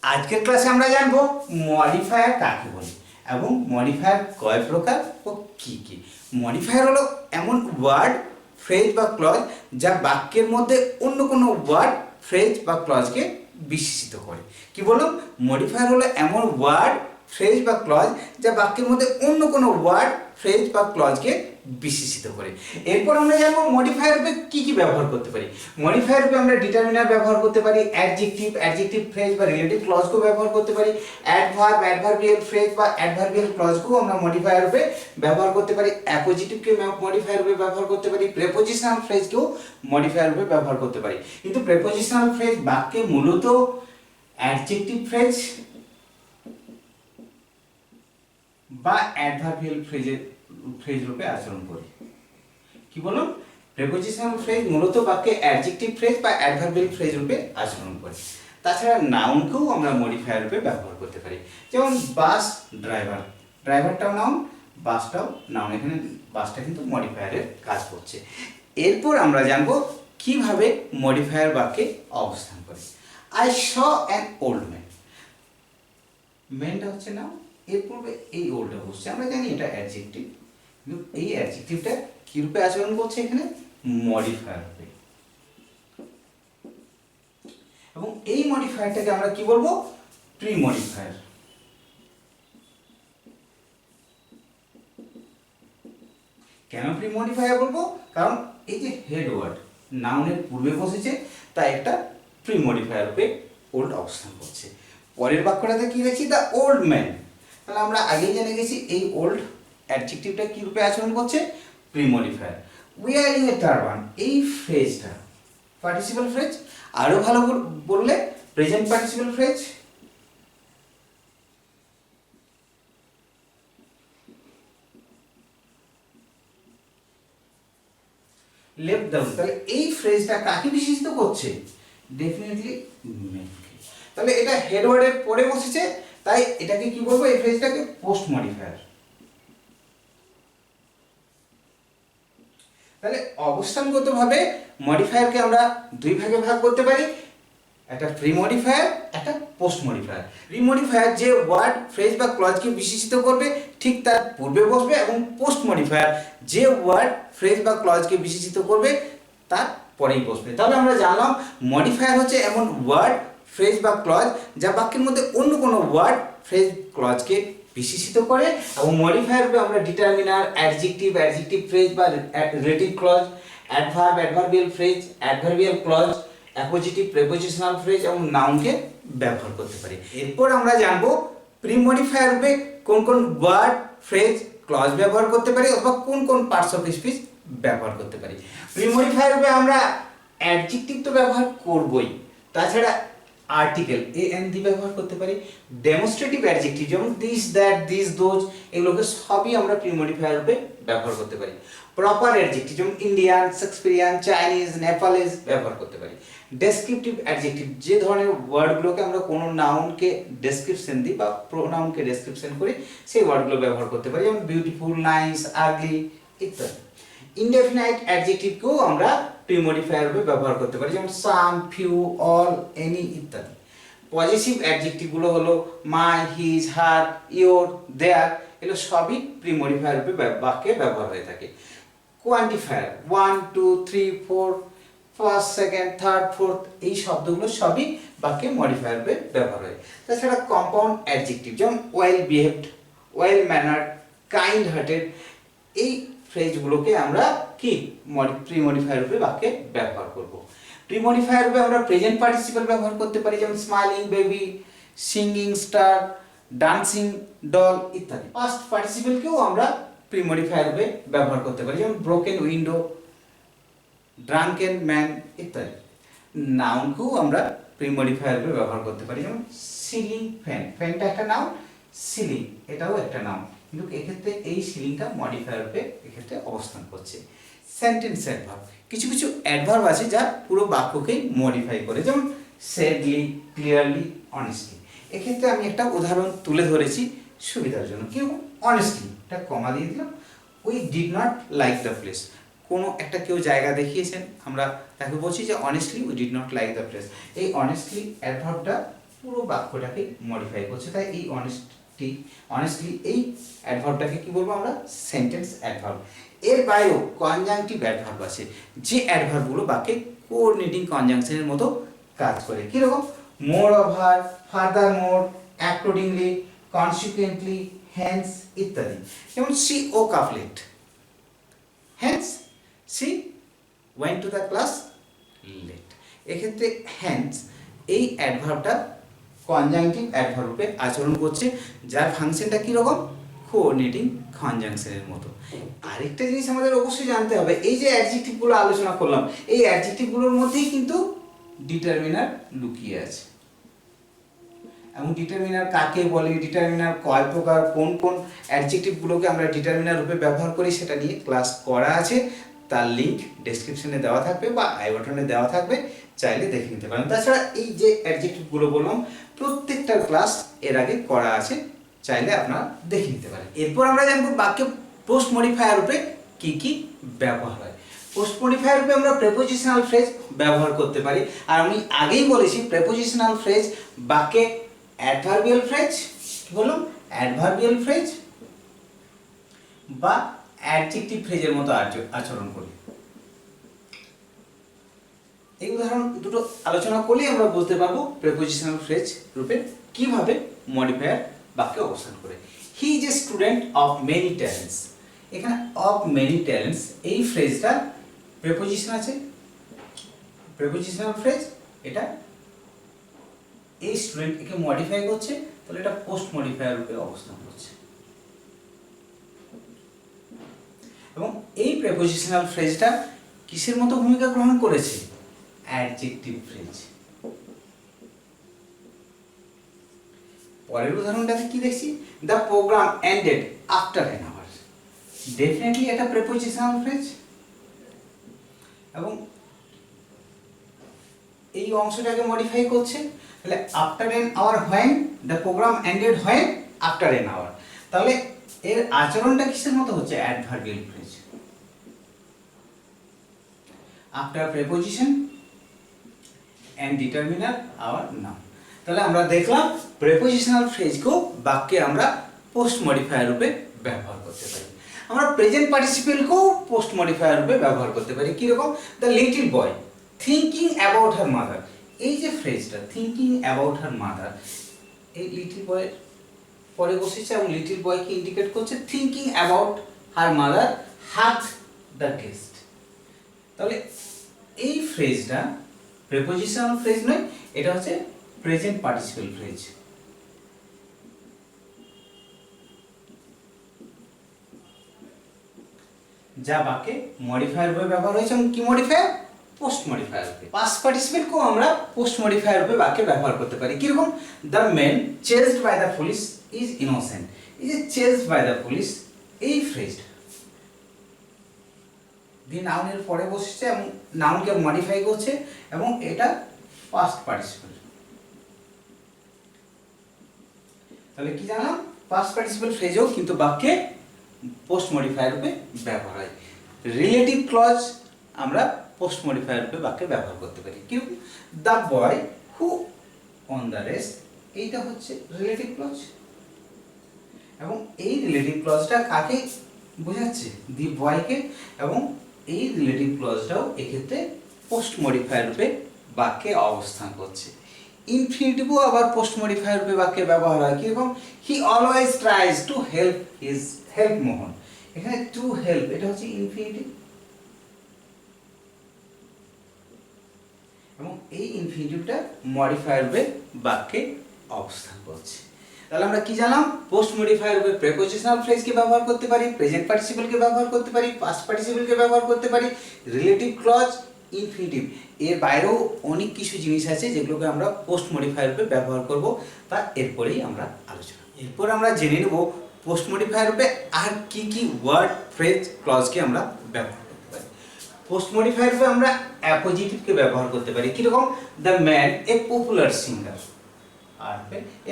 আজকের ক্লাসে আমরা জানব মডিফায়ার কাকে বলে এবং মডিফায়ার কয় প্রকার ও কি কি। মডিফায়ার হলো এমন ওয়ার্ড, ফ্রেজ বা ক্লজ যা বাক্যের মধ্যে অন্য কোনো ওয়ার্ড, ফ্রেজ বা ক্লজকে বিশেষিত করে। কি বললাম? মডিফায়ার হলো এমন ওয়ার্ড, ফ্রেজ বা ক্লজ যা বাক্যের মধ্যে অন্য কোনো ওয়ার্ড, ফ্রেজ বা ক্লজকে বিশেষিত করে। এরপর আমরা জানবো মডিফায়ার রূপে কি কি ব্যবহার করতে পারি। মডিফায়ার রূপে আমরা ডিটারমিনার ব্যবহার করতে পারি, অ্যাডজেক্টিভ ফ্রেজ বা রিলেটিভ ক্লজকেও ব্যবহার করতে পারি, অ্যাডভার্ব, অ্যাডভার্বিয়াল ফ্রেজ বা অ্যাডভার্বিয়াল ক্লজকেও আমরা মডিফায়ার রূপে ব্যবহার করতে পারি, অ্যাপোজিটিভকে মডিফায়ার রূপে ব্যবহার করতে পারি, প্রেপোজিশনাল ফ্রেজকেও মডিফায়ার রূপে ব্যবহার করতে পারি। কিন্তু প্রেপোজিশনাল ফ্রেজ বাক্যে মূলত অ্যাডজেক্টিভ ফ্রেজ বা অ্যাডভার্বিয়াল ফ্রেজ রূপে আচরণ করে। কি বলুন? প্রেপোজিশনাল ফ্রেজ মূলত বাক্যে অ্যাডজেক্টিভ ফ্রেজ বা অ্যাডভার্বিয়াল ফ্রেজ রূপে আচরণ করে। তাছাড়া নাউনকেও আমরা মডিফায়ার রূপে ব্যবহার করতে পারি। যেমন বাস ড্রাইভার, ড্রাইভারটাও নাউন, বাসটাও নাউন। এখানে বাসটা কিন্তু মডিফায়ারের কাজ করছে। এরপর আমরা জানবো কিভাবে মডিফায়ার বাক্যে অবস্থান করে। I saw an old man, ম্যানটা হচ্ছে নাউন, এর পূর্বে এই ওল্ডটা বসছে, আমরা জানি এটা অ্যাডজেক্টিভ, কিন্তু এই অ্যাডজেক্টিভটা কি রূপে আচরণ করছে? এখানে মডিফায়ার রূপে। এবং এই মডিফায়ারটাকে আমরা কি বলবো? Pre modifier. কেন প্রি মডিফায়ার বলবো? কারণ এই যে হেড ওয়ার্ড নাউনের পূর্বে বসেছে, তাই একটা প্রি মডিফায়ার রূপে ওল্ড অবস্থান করছে। পরের বাক্যটাতে কি দেখছি? The old man. তাহলে আমরা আগেই জেনে গেছি এই ওল্ড অ্যাডজেক্টিভটা কি রূপে আচরণ করছে? Pre modifier. উইয়ারিং এ টারবান, এই ফ্রেজটা পার্টিসিপাল ফ্রেজ, আরো ভালো বললে present participle phrase. Left down, তাহলে এই ফ্রেজটা কাকে বিশেষিত করছে? ডেফিনেটলি মেনকে। তাহলে এটা হেড ওয়ার্ডের পরে বসেছে, তাই এটাকে কি বলবো? এই ফ্রেজটাকে পোস্ট মডিফায়ার। তাহলে অবস্থানগতভাবে মডিফায়ারকে আমরা দুই ভাগে ভাগ করতে পারি, একটা প্রি মডিফায়ার, একটা পোস্ট মডিফায়ার। প্রি মডিফায়ার যে ওয়ার্ড, ফ্রেজ বা ক্লজকে বিশেষিত করবে ঠিক তার পূর্বে বসবে, এবং পোস্ট মডিফায়ার যে ওয়ার্ড, ফ্রেজ বা ক্লজকে বিশেষিত করবে তার পরেই বসবে। তাহলে আমরা জানলাম মডিফায়ার হচ্ছে এমন ওয়ার্ড, ফ্রেজ বা ক্লজ যা বাক্যের মধ্যে অন্য কোনো ওয়ার্ড, ফ্রেজ, ক্লজকে বিশেষিত করে। এবং মডিফায়ার রূপে আমরা ডিটারমিনার, অ্যাডজেক্টিভ ফ্রেজ বা relative clause, adverb, adverbial phrase, adverbial clause, appositive, prepositional phrase এবং নাউনকে ব্যবহার করতে পারি। এরপর আমরা জানবো প্রি মডিফায়ার রূপে কোন কোন ওয়ার্ড, ফ্রেজ, ক্লজ ব্যবহার করতে পারি অথবা কোন কোন পার্টস অফ স্পিচ ব্যবহার করতে পারি। প্রি মডিফায়ার রূপে আমরা অ্যাডজেক্টিভ তো ব্যবহার করবই, তাছাড়া আর্টিকেল এন দিয়ে ব্যবহার করতে পারি। ডেমনস্ট্রেটিভ অ্যাডজেক্টিভ যেমন দিস, দ্যাট, দিস, দোজ, এগুলোকে সবই আমরা প্রি মডিফায়ার রূপে ব্যবহার করতে পারি। প্রপার অ্যাডজেক্টিভ যেমন ইন্ডিয়ান, শেক্সপিয়ারিয়ান, চাইনিজ, নেপালিজ ব্যবহার করতে পারি। ডেসক্রিপটিভ অ্যাডজেক্টিভ যে ধরনের ওয়ার্ডগুলোকে আমরা কোনো নাউনকে ডেসক্রিপশন দিই বা প্রোনাউনকে ডেসক্রিপশন করি, সেই ওয়ার্ডগুলো ব্যবহার করতে পারি, যেমন বিউটিফুল, নাইস, আগলি ইত্যাদি। ইনডেফিনাইট অ্যাডজেক্টিভকেও আমরা প্রি মডিফায়ার রূপে ব্যবহার করতে পারি, যেমন সাম, ফিউ, অল, এনি ইত্যাদি। পজিটিভ অ্যাডজেক্টিভগুলো হলো মাই, হিজ, হার, ইয়োর, দেয়ার, এগুলো সবই প্রি মডিফায়ার রূপে বাক্যে ব্যবহার হয়ে থাকে। Quantifier 1, 2, 3, 4, first, second, third, fourth, এই শব্দগুলো সবই বাক্যে মডিফায়ার রূপে ব্যবহার হয়। তাছাড়া কম্পাউন্ড অ্যাডজেক্টিভ যেমন well behaved, well ম্যানার্ড, kind hearted, এই ফ্রেজগুলোকে আমরা কি প্রি মডিফায়ার রূপে বাক্যে ব্যবহার করব। প্রি মডিফায়ার রূপে আমরা প্রেজেন্ট পার্টিসিপল ব্যবহার করতে পারি, যেমন smiling baby, singing star, dancing doll ইত্যাদি। পাস্ট পার্টিসিপলকেও আমরা প্রি মডিফায়ার রূপে ব্যবহার করতে পারি, যেমন ব্রোকেন উইন্ডো, ড্রাঙ্কেন ম্যান ইত্যাদি। নাউনকেও আমরা প্রি মডিফায়ার রূপে ব্যবহার করতে পারি, যেমন সিলিং ফ্যান, ফ্যানটা একটা নাউন, সিলিং এটাও একটা নাউন, কিন্তু এক্ষেত্রে এই সিলিংটা মডিফায়ার রূপে এক্ষেত্রে অবস্থান করছে। সেন্টেন্স অ্যাডভার্ব, কিছু কিছু অ্যাডভার্ব আছে যা পুরো বাক্যকেই মডিফাই করে, যেমন সেডলি, ক্লিয়ারলি, অনেস্টলি। এক্ষেত্রে আমি একটা উদাহরণ তুলে ধরেছি সুবিধার জন্য। কি অনেস্টলি, এটা কমা দিয়ে দিলাম। We did not like the place, কোনো একটা কেউ জায়গা দেখিয়েছেন, আমরা তাকে বলছি যে honestly we did not like the place. এই অনেস্টলি অ্যাডভার্বটা পুরো বাক্যটাকে মডিফাই করছে। তাই এই অনেস্টলি এই অ্যাডভার্বটাকে কি বলবো আমরা? Sentence adverb. এর বাইরেও কনজাংটিভ অ্যাডভার্ব আছে, যে অ্যাডভার্বগুলো বাক্যে কোঅর্ডিনেটিং কনজাংশনের মতো কাজ করে। কীরকম? Moreover, furthermore, accordingly, consequently, hence ইত্যাদি। যেমন she woke up late, hence she went to the class late. এক্ষেত্রে হেন্স এই অ্যাডভার্বটা কনজাংটিভ অ্যাডভার্ব রূপে আচরণ করছে, যার ফাংশনটা কীরকম? কোঅর্ডিনেটিং কনজাংশনের মতো। আরেকটা জিনিস আমাদের অবশ্যই জানতে হবে, এই যে অ্যাডজেক্টিভগুলো আলোচনা করলাম, এই অ্যাডজেক্টিভগুলোর মধ্যেই কিন্তু ডিটারমিনার লুকিয়ে আছে। এবং ডিটারমিনার কাকে বলে, ডিটারমিনার কয় প্রকার, কোন কোন অ্যাডজেক্টিভগুলোকে আমরা ডিটারমিনার রূপে ব্যবহার করি, সেটা নিয়ে ক্লাস করা আছে। তার লিঙ্ক ডেসক্রিপশনে দেওয়া থাকবে বা আই বাটনে দেওয়া থাকবে, চাইলে দেখে নিতে পারেন। তাছাড়া এই যে অ্যাডজেক্টিভগুলো বললাম, প্রত্যেকটার ক্লাস এর আগে করা আছে, চাইলে আপনারা দেখে নিতে পারেন। এরপর আমরা জানবো বাক্যে পোস্ট মডিফায়ার রূপে কি কি ব্যবহার হয়। পোস্ট মডিফায়ার রূপে আমরা প্রেপোজিশনাল ফ্রেজ ব্যবহার করতে পারি। আর আমি আগেই বলেছি, প্রেপোজিশনাল ফ্রেজ বাক্যে অ্যাডভার্বিয়াল ফ্রেজ, কি বললাম? অ্যাডভার্বিয়াল ফ্রেজ বা অ্যাডজেক্টিভ ফ্রেজের মতো আচরণ করে। এই উদাহরণ দুটো আলোচনা করলেই আমরা বুঝতে পারবো প্রেপোজিশনাল ফ্রেজ রূপে কিভাবে মডিফায়ার বাক্যে অবস্থান করে। He is a student of many talents. এখানে অফ মেনি ট্যালেন্টস এই ফ্রেজটা প্রেপোজিশন আছে, প্রেপোজিশনাল ফ্রেজ, এটা এই স্টুডেন্ট একে মডিফাই করছে, তাহলে এটা পোস্ট মডিফায়ার রূপে অবস্থান করছে। এবং এই প্রেপোজিশনাল ফ্রেজটা কিসের মতো ভূমিকা গ্রহণ করেছে? Adjective phrase. পরের উদাহরণটাতে কি দেখছি? The program ended after an hour. Definitely এটা প্রেপোজিশনাল ফ্রেজ। এবং এই অংশটাকে মডিফাই করছে, তাহলে after an hour when, the program ended when, after an hour. তাহলে এর আচরণটা কিসের মতো হচ্ছে? Adverbial phrase. After preposition and determiner hour noun. তাহলে আমরা দেখলাম প্রেপোজিশনাল ফ্রেজকেও বাক্যে আমরা পোস্ট মডিফায়ার রূপে ব্যবহার করতে পারি। আমরা প্রেজেন্ট পার্টিসিপেলকেও পোস্ট মডিফায়ার রূপে ব্যবহার করতে পারি। কীরকম? The little boy thinking about her mother. এই যে ফ্রেজটা থিঙ্কিং অ্যাবাউট হার মাদার, এই লিটল বয়ের পরে বসেছে এবং লিটল বয়কে ইন্ডিকেট করছে। Thinking about her mother hug the guest. তাহলে এই ফ্রেজটা প্রেপোজিশনাল ফ্রেজ নয়, এটা হচ্ছে প্রেজেন্ট পার্টিসিপেল ফ্রেজ। যা বাক্যে মডিফায়ার রূপে ব্যবহার হয়েছে। এবং কি মডিফায়ার? পোস্ট মডিফায়ার রূপে। পাস্ট পার্টিসিপেলকেও আমরা পোস্ট মডিফায়ার রূপে বাক্যে ব্যবহার করতে পারি। কিরকম? The man chased by the police is innocent. এই যে চেজড বাই দ্য পুলিশ, এই ফ্রেজটা দি নাউনের পরে বসেছে এবং নাউনকে মডিফাই করছে, এবং এটা পাস্ট পার্টিসিপেল। তাহলে কি জানলাম? পাস্ট পার্টিসিপেল ফ্রেজও কিন্তু বাক্যে পোস্ট মডিফায়ার রূপে ব্যবহার হয়। রিলেটিভ ক্লজ আমরা পোস্ট মডিফায়ার রূপে বাক্যে ব্যবহার করতে পারি। কিরকম? The boy who on the rest, এইটা হচ্ছে রিলেটিভ ক্লজ। এবং এই রিলেটিভ ক্লজটা কাকে বোঝাচ্ছে? দি বয়কে। এবং এই রিলেটিভ ক্লজটাও এক্ষেত্রে পোস্ট মডিফায়ার রূপে বাক্যে অবস্থান করছে। ইনফিনিটিভও আবার পোস্ট মডিফায়ার রূপে বাক্যে ব্যবহার হয়। কিরকম? He always tries to help Mohan. এখানে টু হেল্প, এটা হচ্ছে ইনফিনিটিভ। এবং এই ইনফিনিটিভটা মডিফায়ার রূপে বাক্যে অবস্থান করছে। তাহলে আমরা কি জানলাম? পোস্ট মডিফায়ার রূপে প্রেপোজিশনাল ফ্রেজকে ব্যবহার করতে পারি, প্রেজেন্ট পার্টিসিপেলকে ব্যবহার করতে পারি, পাস্ট পার্টিসিপেলকে ব্যবহার করতে পারি, রিলেটিভ ক্লজ, ইনফিনিটিভ। এর বাইরেও অনেক কিছু জিনিস আছে যেগুলোকে আমরা পোস্ট মডিফায়ার রূপে ব্যবহার করব, তা এরপরেই আমরা আলোচনা। এরপর আমরা জেনে নেব পোস্ট মডিফায়ার রূপে আর কি কি ওয়ার্ড, ফ্রেজ, ক্লজকে আমরা ব্যবহার করতে পারি। পোস্ট মডিফায়ার রূপে আমরা অ্যাপোজিটিভকে ব্যবহার করতে পারি। কিরকম? The man a popular singer, আর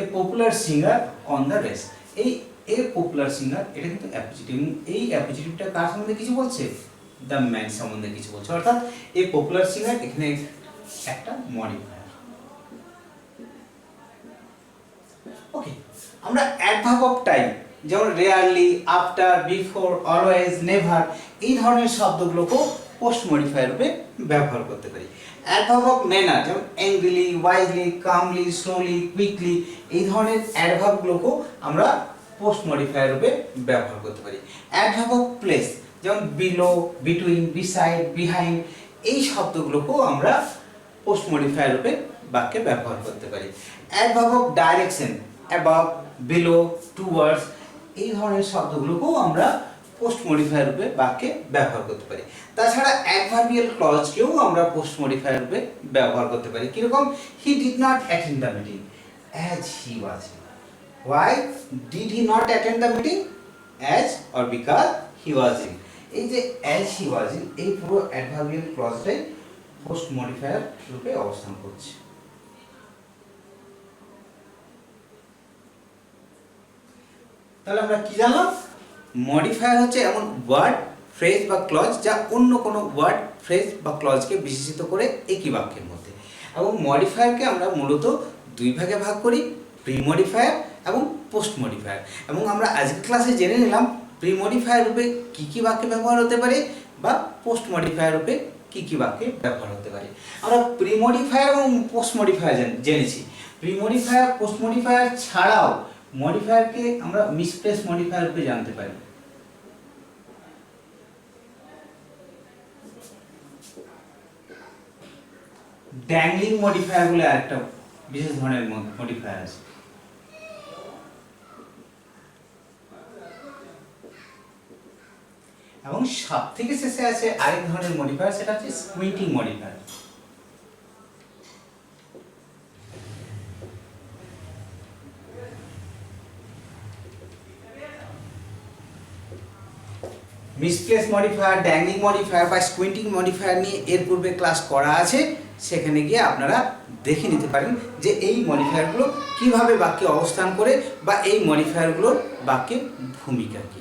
a popular singer on the race. এই এ পপুলার সিঙ্গার, এটা কিন্তু অ্যাপোজিটিভ। এই অ্যাপোজিটিভটা কার সম্বন্ধে কিছু বলছে? দ্য ম্যান সম্বন্ধে কিছু বলছে। অর্থাৎ এই পপুলার সিঙ্গার এখানে একটা মডিফায়ার। ওকে, আমরা অ্যাডভার্ব অফ টাইম যেমন rarely, after, before, always, never এই ধরনের শব্দগুলোকেও পোস্ট মডিফায়ার রূপে ব্যবহার করতে পারি। অ্যাডভার্ব অফ ম্যানার যেমন অ্যাংরিলি, ওয়াইজলি, কামলি, স্লোলি, কুইকলি এই ধরনের অ্যাডভার্বগুলোকেও আমরা পোস্ট মডিফায়ার রূপে ব্যবহার করতে পারি। অ্যাডভার্ব অফ প্লেস যেমন বিলো, বিটুইন, বিসাইড, বিহাইন্ড এই শব্দগুলোকেও আমরা পোস্ট মডিফায়ার রূপে বাক্যে ব্যবহার করতে পারি। Adverb of direction above, below, towards এই ধরনের শব্দগুলোকেও আমরা পোস্ট মডিফায়ার রূপে বাক্যে ব্যবহার করতে পারি। তাছাড়া অ্যাডভার্বিয়াল ক্লজকেও আমরা পোস্ট মডিফায়ার রূপে ব্যবহার করতে পারি। কিরকম? He did not attend the meeting as he was. Why did he not attend the meeting? As or because he was in. এই যে as he was in এই পুরো অ্যাডভার্বিয়াল ক্লজটাই পোস্ট মডিফায়ার রূপে অবস্থান করছে। তাহলে আমরা কি জানলাম? মডিফায়ার হচ্ছে এমন ওয়ার্ড, ফ্রেজ বা ক্লজ যা অন্য কোনো ওয়ার্ড, ফ্রেজ বা ক্লজকে বিশেষিত করে একই বাক্যের মধ্যে। এবং মডিফায়ারকে আমরা মূলত দুই ভাগে ভাগ করি, প্রি মডিফায়ার এবং পোস্ট মডিফায়ার। এবং আমরা আজকের ক্লাসে জেনে নিলাম প্রি মডিফায়ার রূপে কী কী বাক্যে ব্যবহার হতে পারে বা পোস্ট মডিফায়ার রূপে কী কী বাক্যে ব্যবহার হতে পারে। আমরা প্রি মডিফায়ার এবং পোস্ট মডিফায়ার জেনেছি। প্রি মডিফায়ার, পোস্ট মডিফায়ার ছাড়াও মডিফায়ারকে আমরা মিসপ্লেস মডিফায়ার রূপে জানতে পারি। ড্যাংলিং মডিফায়ার বলে আরেকটা বিশেষ ধরনের মডিফায়ার আছে। এবং সব থেকে শেষে আছে আরেক ধরনের মডিফায়ার, সেটা হচ্ছে squinting modifier. Misplace modifier, dangling modifier বা স্কুইন্টিং মডিফায়ার নিয়ে এর পূর্বে ক্লাস করা আছে, সেখানে গিয়ে আপনারা দেখে নিতে পারেন যে এই মডিফায়ারগুলো কিভাবে বাক্যে অবস্থান করে বা এই মডিফায়ারগুলোর বাক্যে ভূমিকা কী।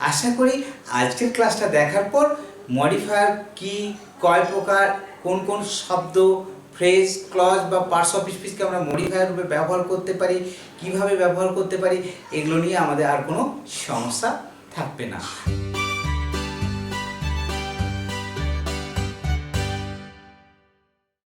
আশা করি আজকের ক্লাসটা দেখার পর মডিফায়ার কি, কয় প্রকার, কোন কোন শব্দ, ফ্রেজ, ক্লজ বা পার্টস অফ স্পিচকে আমরা মডিফায়ার রূপে ব্যবহার করতে পারি, কিভাবে ব্যবহার করতে পারি, এগুলো নিয়ে আমাদের আর কোনো সমস্যা থাকবে না।